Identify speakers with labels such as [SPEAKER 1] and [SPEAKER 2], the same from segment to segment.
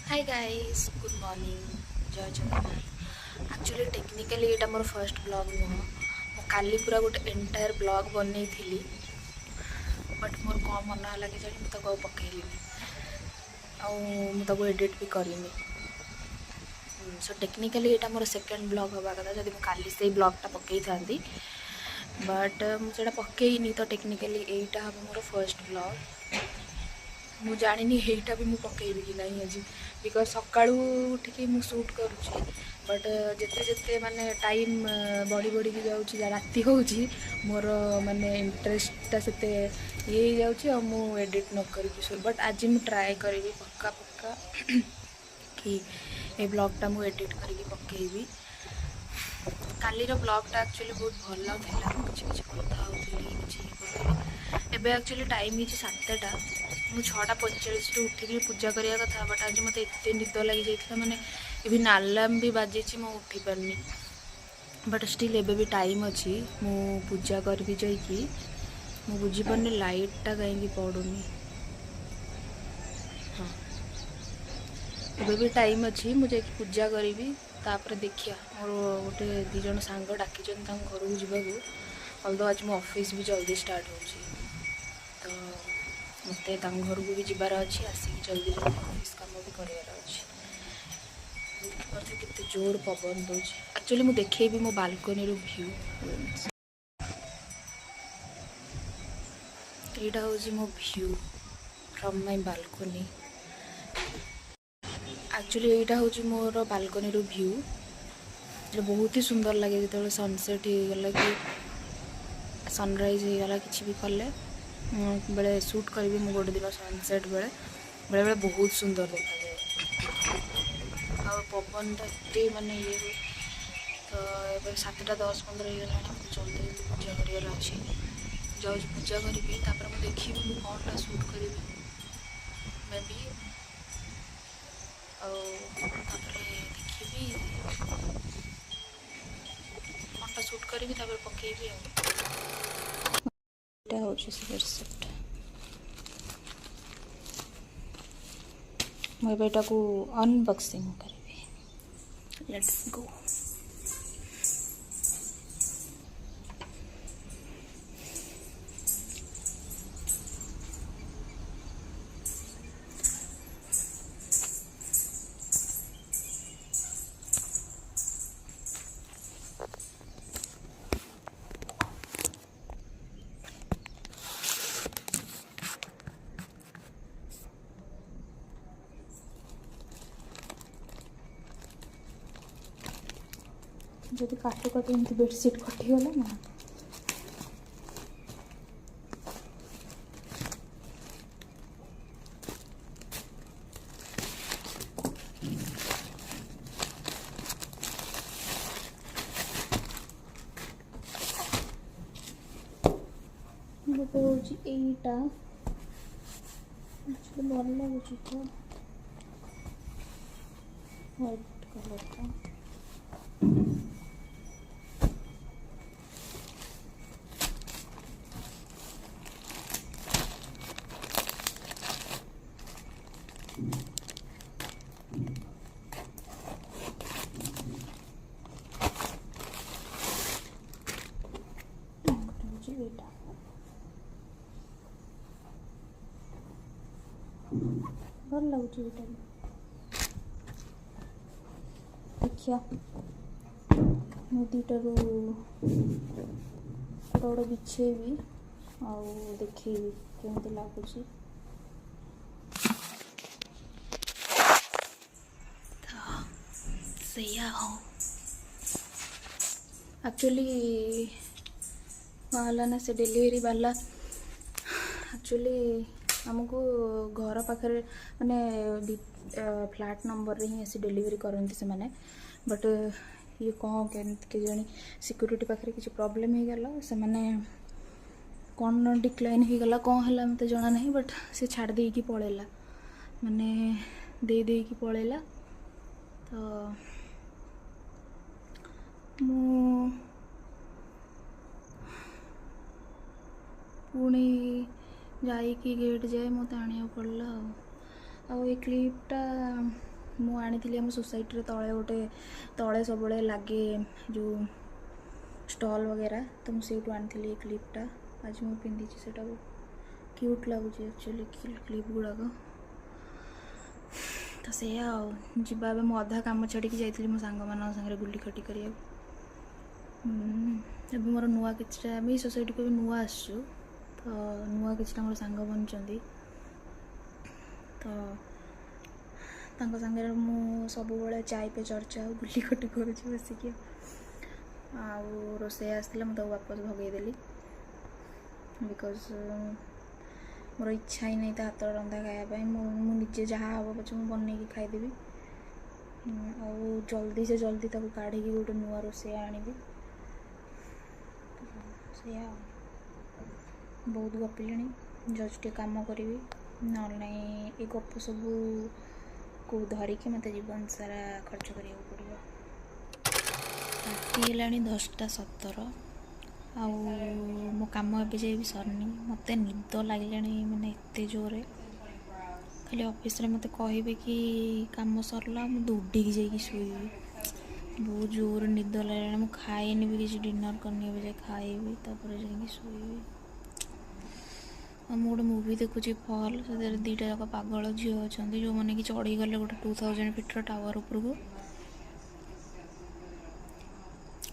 [SPEAKER 1] Hi guys good morning जय Jagannath. Actually technically ये more first blog नुह मु काली पूरा गोटे एंटायर ब्लॉग बनई थी बट मोर कौन मन है कि जानी मुझे पकईली आउ एडिट भी करनी। सो टेक्निकली ये मोर सेकेंड ब्लॉग हवा कथा जब मुझे से ब्लॉगटा पकई था बट मुझे पकईनी तो टेक्निकली यहीटा हम मोर फर्स्ट ब्लॉग। मु जानी यहीटा भी मुझे पकईबी कि नहीं आज बिकज सकाळू उठिकी मु शूट करुँची बट जिते जिते माने टाइम बढ़ी बढ़ी की जाऊँची राति होउची मोर माने इंटरेस्टटा सेते ये जाऊँची और मु एडिट न करिकी बट आज मु ट्राए करी पक्का पक्का कि ए ब्लॉगटा मु एडिट करिकी पकेबी। कालीर ब्लॉगटा एक्चुअली बहुत भल था किसी कथा होती एबे एक्चुअली टाइम ही 7टा मु 6:45 उठिक पूजा करने कथा बट आज मत एत निद लगी जाता माने इवन अलार्म भी बाजी मु उठी पारनी बट स्टिल एबे भी टाइम अच्छी मु पूजा करी जाइकी मु बुझीपारनी लाइटटा कहीं पड़ूनी। हाँ एबे भी टाइम अच्छी मुझे पूजा करी तापर देखिया मोर गोटे दी जन सांग डाकी घर को जावाक आज मो ऑफिस भी जल्दी स्टार्ट हो तो मत घर को भी जबार अच्छी आसिक जल्दी जल्दी ऑफिस काम भी करार अच्छे केते जोर पवन दौर एक्चुअली मुझे देखेबी मो बालकनी व्यू यहाँ हूँ मो view from my balcony. Actually यहाँ हूँ मोर बालकनी व्यू जो बहुत ही सुंदर लगे जो सनसेट हो गला कि सनराइज हो गला किसी भी कले बेले शूट करी मु गोटे दिन सनसेट बेले बेले बेले बहुत सुंदर देखा जाए और पवनटा एते माने ये तो ये 7:10-15 हो गला जल्दी पूजा करार अच्छे जाऊँ पूजा करी मुझे देखी मुझे कौनटा शूट करी मे बी देखी कौनटा शूट करी पकेबी हूँ सेट मुझे अनबॉक्सिंग करी लेट्स गो। जब काटू काटू एमती बेडसीट कटिगला ना गोटे हूँ यहीटा भल लगुच तो व्हाइट कलर का भल लगुच देखिया मुटारू गोटे बिछेबी आखेबी केमती लगुच एक्चुअली वाला ना से डिलीवरी वाला एक्चुअली आमको घर पाखे माने फ्लैट नंबर ही आसी डिलीवरी करती से माने बट ये कौन के जानी सिक्यूरीटी पाखे किसी प्रॉब्लम हो गला से माने कौन डिक्लाइन हो गला कौन है मत जना नहीं बट से छाड़ दे की पड़ेला माने दे दे की पड़ेला तो मु पुणी जाइकी गेट जाए मत आने पड़ला आ क्लिपटा ମୁଁ ଆଣିଥିଲି ଆମ सोसाइटी तले गोटे तले सब लगे जो स्टॉल वगैरह तो मुझे आनी क्लिपटा आज मुझे पिंधि से क्यूट लगुच एक्चुअली क्लिप गुड़ाक तो से जीवा मु अधा कम छाड़ी जाइली मो सांग मान सागर गुली खटी कर मोर नुआ कि सोसाइटी को भी नुआ आसु तो नुआ कि मोर सांग बनुंट तो सागर मु सब चाय पे चर्चा गुली खटी कर बसिक रोसे आसला मुझे वापस भगेदेली बिकज मोर इच्छा ही नहीं हाथ रंधा खायापी मुझे जहाँ हम पचे मुझे बनई खाईदेवी जल्दी से जल्दी काढ़ी गोटे नुआ रोसे आनी से बहुत गपिले जस्ट कम करी ना ये गप सब को धरिकी मत जीवन सारा खर्च करा पड़ो राति है 10:17 मो कम ए भी सरनी मत निद लगे मैंने एत जोरे खाली ऑफिस रे मत कहे कि कम सरला मुझे उडिकी जाइए शुई बहुत जोर निद लगे मुझे खाएनी भी किसी डिनर करनी भी खाइबी जाकि शुई मुझे गोटे मूवी देखुची फॉल से दीटा जाक पागल झील अच्छा जो मैंने कि चढ़ी गले गोटे 2000 फीटर टावर उपरको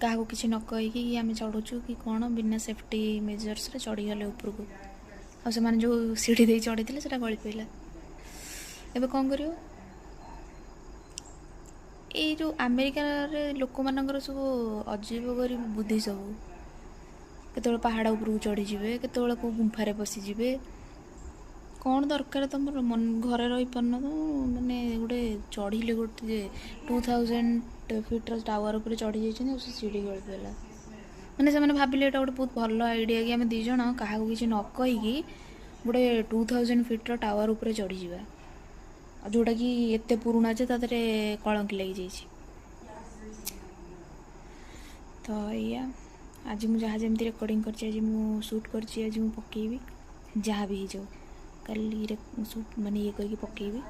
[SPEAKER 1] क्या किसी न कहीकि आम चढ़ुचु कि कौन बिना सेफ्टी मेजर्स रे चढ़ी गले उपरको आ से जो सीढ़ी दे चढ़ी थे से गली पड़ा एबे कौन करियो ये जो अमेरिका रे लोक मानकर सब अजीब गरीब बुद्धि सब केतोल पहाड़ उपरको चढ़ी जाए केतोल को गुंफारे पशिजे कौन दरकार तुम मन घरे रही पारन तो मैंने गोटे चढ़िले गोटे 2000 फीटर टावर उपर चढ़ी जाइए सीढ़ी गली पड़ा मैंने से भाविले गोटे बहुत भल आइडिया कि आम दिज क्या किसी न कहीकि गोटे 2000 फीटर टावर उपर चढ़ी जा जोटा कि एत पुराणा जे तादरे कलंक लगी जाइए तो या आज मुझे जहाँ जमी रेकर्डिंग कर शूट कर आज मुझे पकेबी जहाँ भी हो कल शूट माने ये करके पकेबी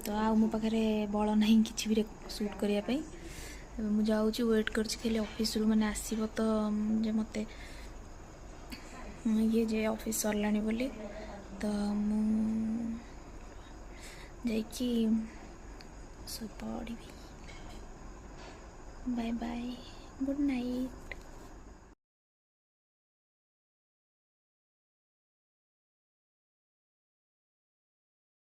[SPEAKER 1] तो आ मो पाखे बल ना कि भी शूट करने मुझे जाऊँगी वेट कर ऑफिस रू मैंने आसब तो मत ये जे ऑफिस सरला बोली तो मुझे पड़ी बाय बाय गुड नाइट।